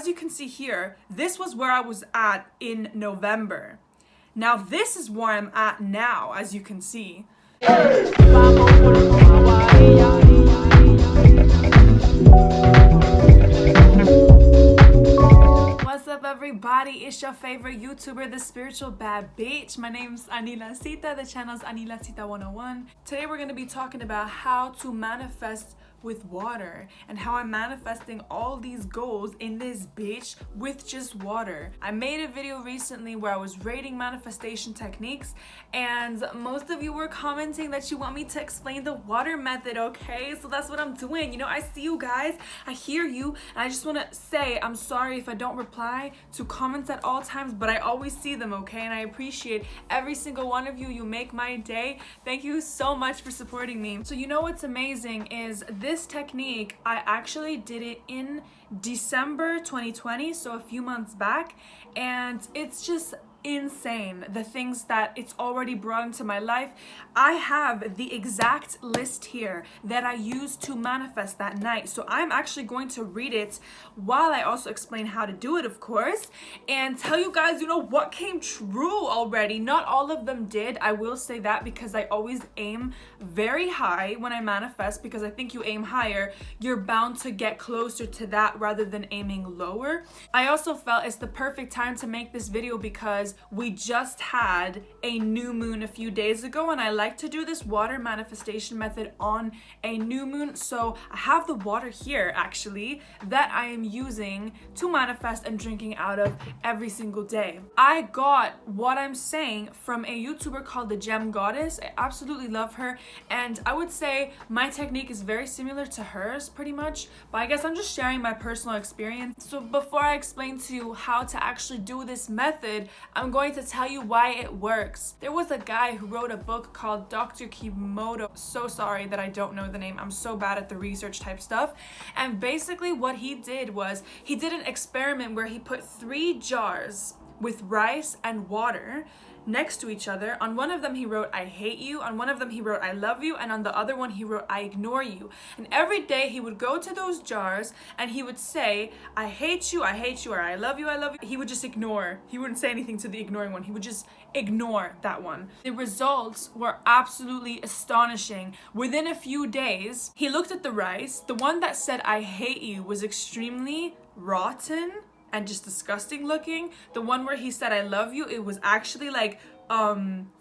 As you can see here, this was where I was at in November. Now this is where I'm at now, as you can see. What's up everybody, it's your favorite YouTuber, the spiritual bad bitch. My name's Anila Sita, the channel's Anila Sita 101. Today we're going to be talking about how to manifest with water and how I'm manifesting all these goals in this bitch with just water. I made a video recently where I was rating manifestation techniques and most of you were commenting that you want me to explain the water method, okay? So that's what I'm doing. You know, I see you guys, I hear you, and I just want to say I'm sorry if I don't reply to comments at all times, but I always see them, okay? And I appreciate every single one of you. You make my day. Thank you so much for supporting me. So you know what's amazing is this technique, I actually did it in December 2020, so a few months back, and it's just insane the things that it's already brought into my life. I have the exact list here that I used to manifest that night, so I'm actually going to read it while I also explain how to do it, of course, and tell you guys, you know, what came true already. Not all of them did, I will say that, because I always aim very high when I manifest, because I think you aim higher, you're bound to get closer to that rather than aiming lower. I also felt it's the perfect time to make this video because we just had a new moon a few days ago, and I like to do this water manifestation method on a new moon. So I have the water here actually that I am using to manifest and drinking out of every single day. I got what I'm saying from a YouTuber called the Gem Goddess. I absolutely love her, and I would say my technique is very similar to hers pretty much, but I guess I'm just sharing my personal experience. So before I explain to you how to actually do this method, I'm going to tell you why it works. There was a guy who wrote a book called Dr. Kimoto. So sorry that I don't know the name. I'm so bad at the research type stuff. And basically what he did was he did an experiment where he put 3 jars with rice and water next to each other. On one of them he wrote I hate you, on one of them he wrote I love you, and on the other one he wrote I ignore you. And every day he would go to those jars and he would say I hate you, or I love you, I love you. He would just ignore. He wouldn't say anything to the ignoring one. He would just ignore that one. The results were absolutely astonishing. Within a few days, he looked at the rice. The one that said I hate you was extremely rotten and just disgusting looking. The one where he said I love you, it was actually like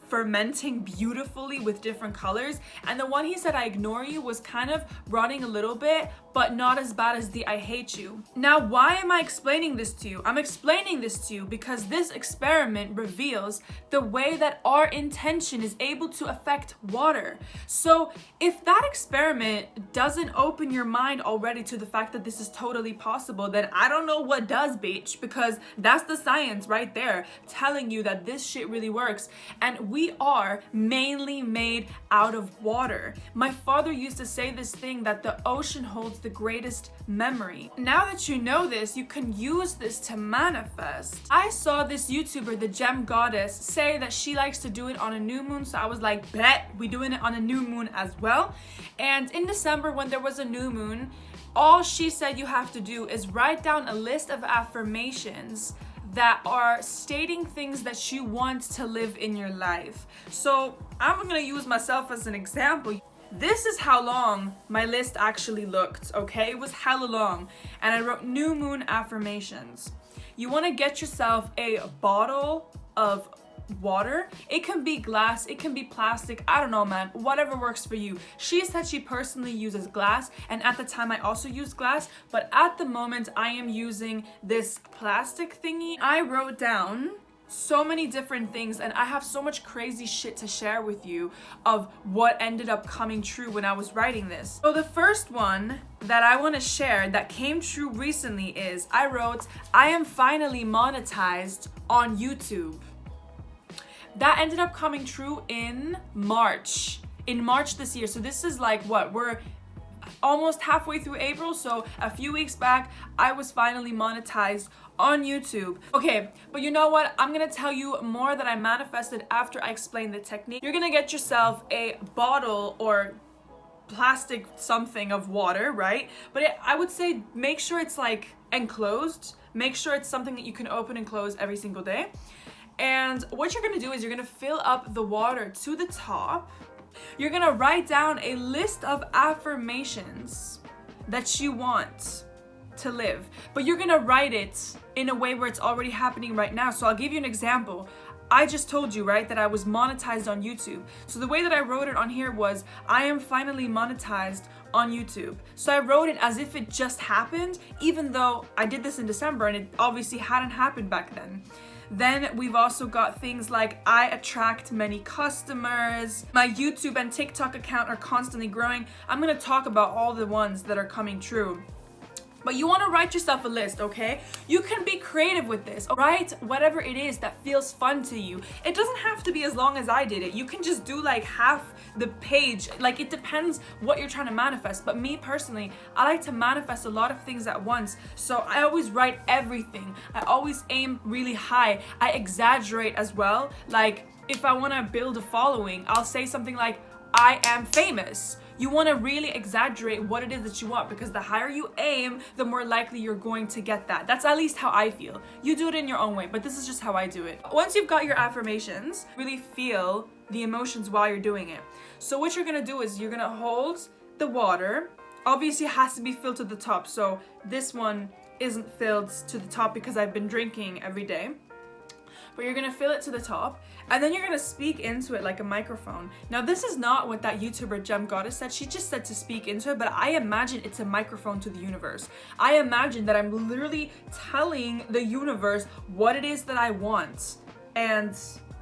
fermenting beautifully with different colors. And the one he said I ignore you was kind of rotting a little bit, but not as bad as the I hate you. Now, why am I explaining this to you? I'm explaining this to you because this experiment reveals the way that our intention is able to affect water. So if that experiment doesn't open your mind already to the fact that this is totally possible, then I don't know what does, bitch, because that's the science right there telling you that this shit really works. And we are mainly made out of water. My father used to say this thing that the ocean holds the greatest memory. Now that you know this, you can use this to manifest. I saw this YouTuber, the Gem Goddess, say that she likes to do it on a new moon, so I was like, bet, we doing it on a new moon as well. And in December, when there was a new moon, all she said you have to do is write down a list of affirmations that are stating things that you want to live in your life. So I'm gonna use myself as an example. This is how long my list actually looked, okay? It was hella long. And I wrote new moon affirmations. You want to get yourself a bottle of water. It can be glass, it can be plastic, I don't know, man, whatever works for you. She said she personally uses glass, and at the time I also used glass, but at the moment I am using this plastic thingy. I wrote down so many different things, and I have so much crazy shit to share with you of what ended up coming true when I was writing this. So the first one that I want to share that came true recently is I wrote, I am finally monetized on YouTube. That ended up coming true in March this year. So this is like what, we're almost halfway through April, so a few weeks back I was finally monetized on YouTube. Okay, but you know what? I'm gonna tell you more that I manifested after I explain the technique. You're gonna get yourself a bottle or plastic something of water, right? But I would say make sure it's like enclosed, Make sure it's something that you can open and close every single day. And what you're gonna do is you're gonna fill up the water to the top. You're gonna write down a list of affirmations that you want to live, but you're gonna write it in a way where it's already happening right now. So I'll give you an example. I just told you, right, that I was monetized on YouTube. So the way that I wrote it on here was, I am finally monetized on YouTube. So I wrote it as if it just happened, even though I did this in December and it obviously hadn't happened back then. Then we've also got things like, I attract many customers. My YouTube and TikTok account are constantly growing. I'm gonna talk about all the ones that are coming true. But you want to write yourself a list, okay? You can be creative with this. Write whatever it is that feels fun to you. It doesn't have to be as long as I did it. You can just do like half the page. Like, it depends what you're trying to manifest. But me personally, I like to manifest a lot of things at once. So I always write everything. I always aim really high. I exaggerate as well. Like, if I want to build a following, I'll say something like, I am famous. You want to really exaggerate what it is that you want, because the higher you aim, the more likely you're going to get that. That's at least how I feel. You do it in your own way, but this is just how I do it. Once you've got your affirmations, really feel the emotions while you're doing it. So what you're going to do is you're going to hold the water. Obviously it has to be filled to the top. So this one isn't filled to the top because I've been drinking every day. But you're gonna fill it to the top, and then you're gonna speak into it like a microphone. Now, this is not what that YouTuber Gem Goddess said. She just said to speak into it, but I imagine it's a microphone to the universe. I imagine that I'm literally telling the universe what it is that I want and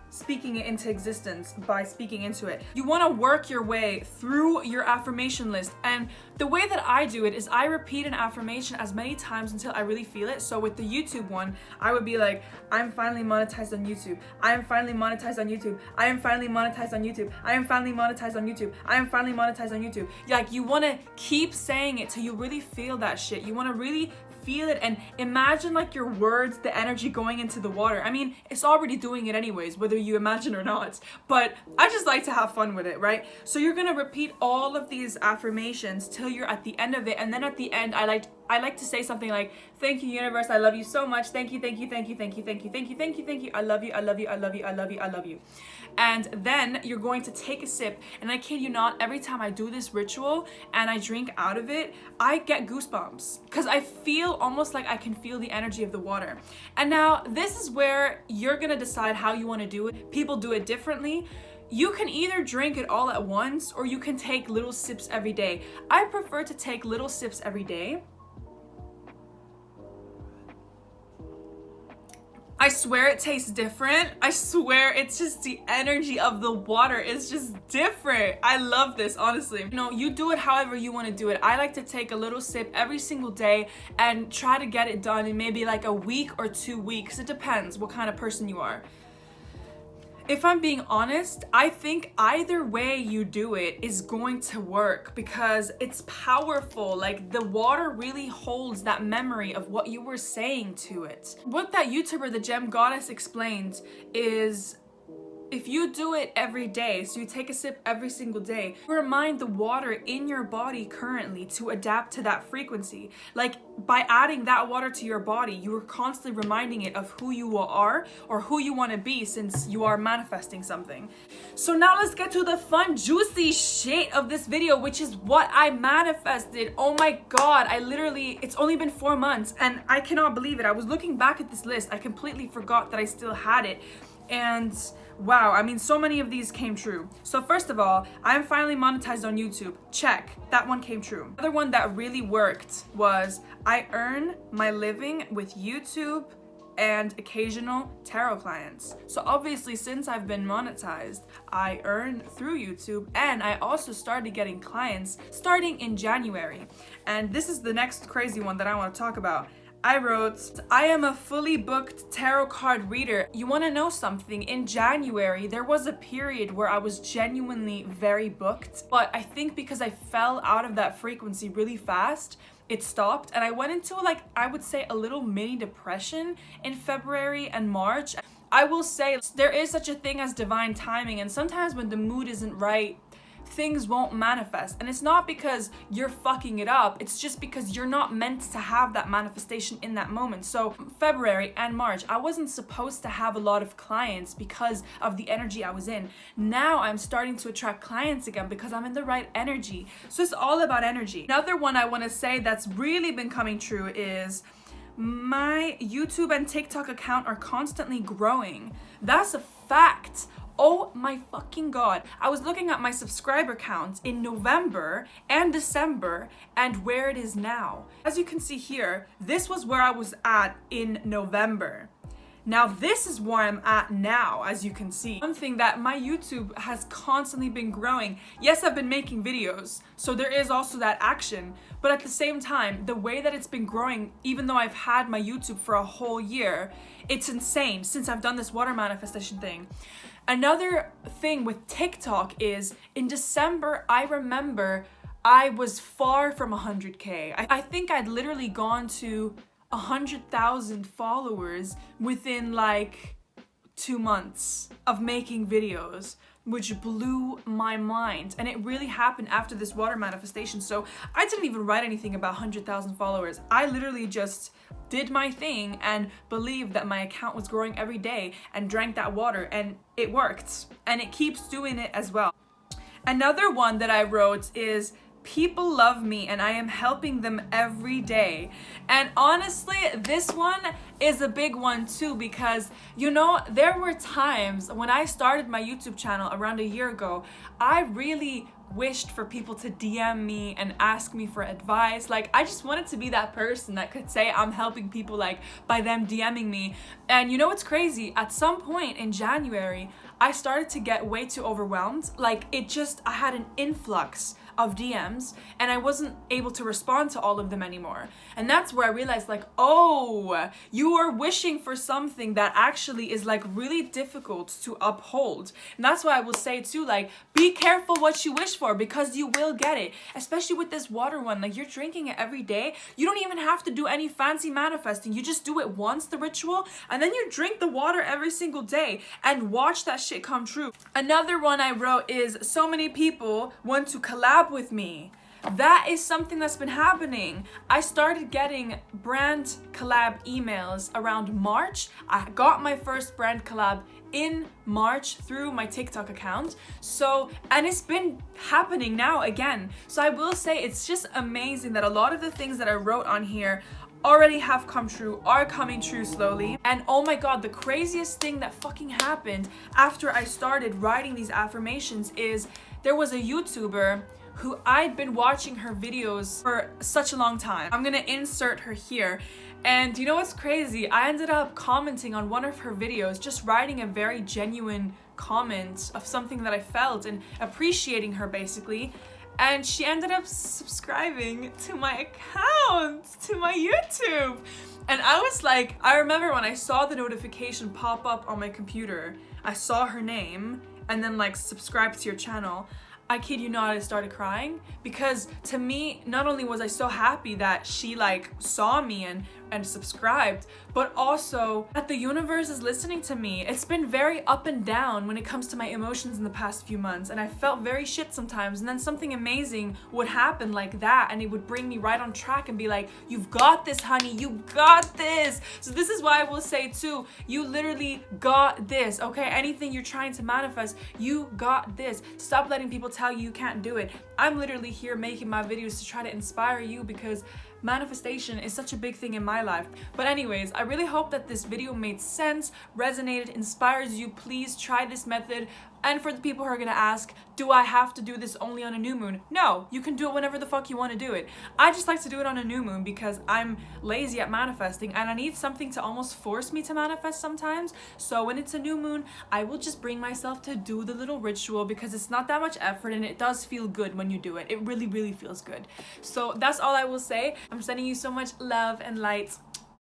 speaking it into existence by speaking into it. You want to work your way through your affirmation list, and the way that I do it is I repeat an affirmation as many times until I really feel it. So with the YouTube one, I would be like, I'm finally monetized on YouTube. I am finally monetized on YouTube. I am finally monetized on YouTube. I am finally monetized on YouTube. I am finally monetized on YouTube. Like, you want to keep saying it till you really feel that shit. You want to really feel it and imagine like your words, the energy going into the water. I mean, it's already doing it anyways, whether you imagine or not, but I just like to have fun with it, right? So you're gonna repeat all of these affirmations till you're at the end of it, and then at the end I like to say something like, thank you universe, I love you so much, thank you, thank you, thank you, thank you, thank you, thank you, thank you, thank you, I love you, I love you, I love you, I love you, I love you. And then you're going to take a sip, and I kid you not, every time I do this ritual and I drink out of it, I get goosebumps because I feel almost like I can feel the energy of the water. And now this is where you're gonna decide how you want to do it. People do it differently. You can either drink it all at once, or you can take little sips every day. I prefer to take little sips every day. I swear it tastes different. I swear it's just the energy of the water is just different. I love this, honestly. You know, you do it however you want to do it. I like to take a little sip every single day and try to get it done in maybe like a week or 2 weeks. It depends what kind of person you are. If I'm being honest, I think either way you do it is going to work because it's powerful. Like, the water really holds that memory of what you were saying to it. What that YouTuber, the Gem Goddess, explained is, if you do it every day, so you take a sip every single day, you remind the water in your body currently to adapt to that frequency. Like, by adding that water to your body, you are constantly reminding it of who you are or who you want to be, since you are manifesting something. So now let's get to the fun, juicy shit of this video, which is what I manifested. Oh my God, it's only been 4 months and I cannot believe it. I was looking back at this list. I completely forgot that I still had it. And wow, I mean, so many of these came true. So first of all, I'm finally monetized on YouTube. Check, that one came true. Another one that really worked was, I earn my living with YouTube and occasional tarot clients. So obviously, since I've been monetized, I earn through YouTube, and I also started getting clients starting in January. And this is the next crazy one that I want to talk about. I wrote, I am a fully booked tarot card reader. You want to know something? In January, there was a period where I was genuinely very booked, but I think because I fell out of that frequency really fast, it stopped, and I went into, like, I would say a little mini depression in February and March. I will say there is such a thing as divine timing, and sometimes when the mood isn't right, things won't manifest. And it's not because you're fucking it up, it's just because you're not meant to have that manifestation in that moment. So February and March, I wasn't supposed to have a lot of clients because of the energy I was in. Now I'm starting to attract clients again because I'm in the right energy. So it's all about energy. Another one I want to say that's really been coming true is my YouTube and TikTok account are constantly growing. That's a fact. Oh my fucking god. I was looking at my subscriber count in November and December and where it is now. As you can see here, this was where I was at in November. Now this is where I'm at now, as you can see. One thing that my YouTube has constantly been growing. Yes, I've been making videos, so there is also that action. But at the same time, the way that it's been growing, even though I've had my YouTube for a whole year, it's insane since I've done this water manifestation thing. Another thing with TikTok is in December, I remember I was far from 100K. I think I'd literally gone to 100,000 followers within like 2 months of making videos, which blew my mind. And it really happened after this water manifestation. So I didn't even write anything about 100,000 followers. I literally just did my thing and believed that my account was growing every day and drank that water, and it worked. And it keeps doing it as well. Another one that I wrote is, people love me and I am helping them every day. And honestly, this one is a big one too, because you know, there were times when I started my YouTube channel around a year ago, I really wished for people to DM me and ask me for advice. Like, I just wanted to be that person that could say I'm helping people, like, by them DMing me. And you know what's crazy? At some point in January, I started to get way too overwhelmed. Like, I had an influx of DMs and I wasn't able to respond to all of them anymore. And that's where I realized, like, oh, you are wishing for something that actually is like really difficult to uphold. And that's why I will say too, like, be careful what you wish for, because you will get it. Especially with this water one, like, you're drinking it every day. You don't even have to do any fancy manifesting. You just do it once, the ritual, and then you drink the water every single day and watch that shit come true. Another one I wrote is, so many people want to collab with me. That is something that's been happening. I started getting brand collab emails around March. I got my first brand collab in March through my TikTok account. So, and it's been happening now again. So I will say it's just amazing that a lot of the things that I wrote on here already have come true, are coming true slowly. And oh my god, the craziest thing that fucking happened after I started writing these affirmations is there was a YouTuber who I'd been watching her videos for such a long time. I'm gonna insert her here. And you know what's crazy? I ended up commenting on one of her videos, just writing a very genuine comment of something that I felt and appreciating her basically. And she ended up subscribing to my account, to my YouTube. And I was like, I remember when I saw the notification pop up on my computer, I saw her name and then like subscribe to your channel. I kid you not, I started crying, because to me, not only was I so happy that she like saw me and subscribed, but also that the universe is listening to me. It's been very up and down when it comes to my emotions in the past few months, and I felt very shit sometimes, and then something amazing would happen like that and it would bring me right on track and be like, you've got this, honey, you got this. So this is why I will say too, you literally got this, okay? Anything you're trying to manifest, you got this. Stop letting people tell you can't do it. I'm literally here making my videos to try to inspire you, because manifestation is such a big thing in my life. But anyways, I really hope that this video made sense, resonated, inspires you. Please try this method. And for the people who are gonna ask, do I have to do this only on a new moon? No, you can do it whenever the fuck you want to do it. I just like to do it on a new moon because I'm lazy at manifesting and I need something to almost force me to manifest sometimes. So when it's a new moon, I will just bring myself to do the little ritual, because it's not that much effort and it does feel good when you do it. It really, really feels good. So that's all I will say. I'm sending you so much love and light.